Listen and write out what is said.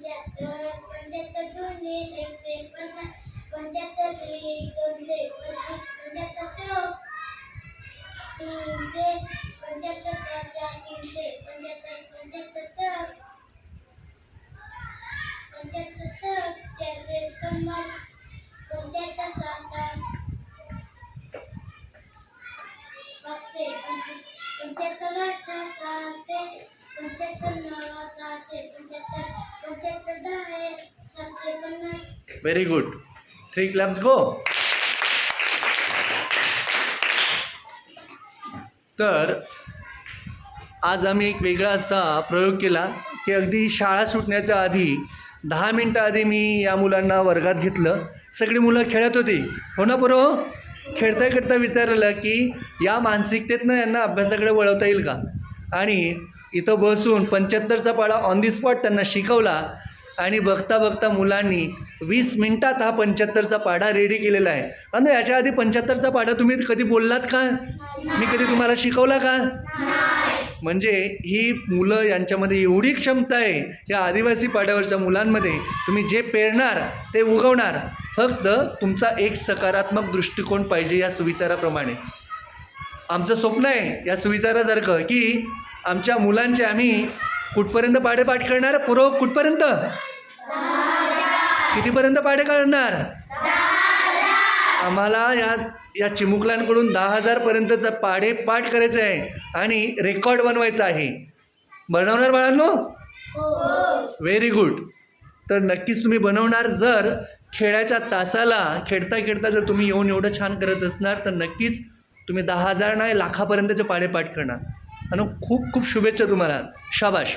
पंच्याहत्तर, पंच्याहत्तर दोन्ही एकशे पन्नास, पंच्याहत्तर त्रिक दोनशे पंचवीस, पंच्याहत्तर चौक तीनशे, पंच्याहत्तर चार तीनशे, पंच्याहत्तर सक, पंच्याहत्तर सक चारशे पन्नास, पंच्याहत्तर सात पाचशे पंचवीस, पंच्याहत्तर आठ सहाशे, पंच्याहत्तर नऊ सहाशे, पंच्याहत्तर दहा सातशे पन्नास. Very good. 3 क्लॅप्स गो. तर आज आम्ही एक वेगळा असा प्रयोग केला की अगदी शाळा सुटण्याच्या आधी 10 मिनटं आधी मी या मुलांना वर्गात घेतलं. सगळी मुलं खेळत होती, हो ना बरोबर. खेळता खेळता विचारलं की या मानसिकतेतनं यांना अभ्यासाकडे वळवता येईल का. आणि इथं बसून 75चा पाढा ऑन दी स्पॉट त्यांना शिकवला आणि बघता बघता मुलांनी 20 मिनटात हा 75चा पाढा रेडी केलेला आहे. आणि याच्या आधी 75चा पाढा तुम्ही कधी बोललात का? मी कधी तुम्हाला शिकवला का? म्हणजे ही मुलं यांच्यामध्ये एवढी क्षमता आहे, या आदिवासी पाड्यावरच्या मुलांमध्ये तुम्ही जे पेरणार ते उगवणार. फक्त तुमचा एक सकारात्मक दृष्टिकोन पाहिजे. या सुविचाराप्रमाणे आमचं स्वप्न आहे या सुविचारासारखं की आमच्या मुलांचे आम्ही कुठपर्यंत पाढे पाठ करणार. पूर्व कुठपर्यंत, कितीपर्यंत पाढे करणार. आम्हाला या चिमुकल्यांकडून 10,000 पर्यंतचा पाढे पाठ करायचं आहे आणि रेकॉर्ड बनवायचा आहे. बनवणार बाळांनो? Very good. तर नक्कीच तुम्ही बनवणार. जर खेळाच्या तासाला खेळता खेळता जर तुम्ही येऊन एवढं छान करत असणार तर नक्कीच तुम्ही 10,000 नाही लाखापर्यंतचे पाढे पाठ करणार. आणि खूप खूप शुभेच्छा तुम्हाला. शाबाश.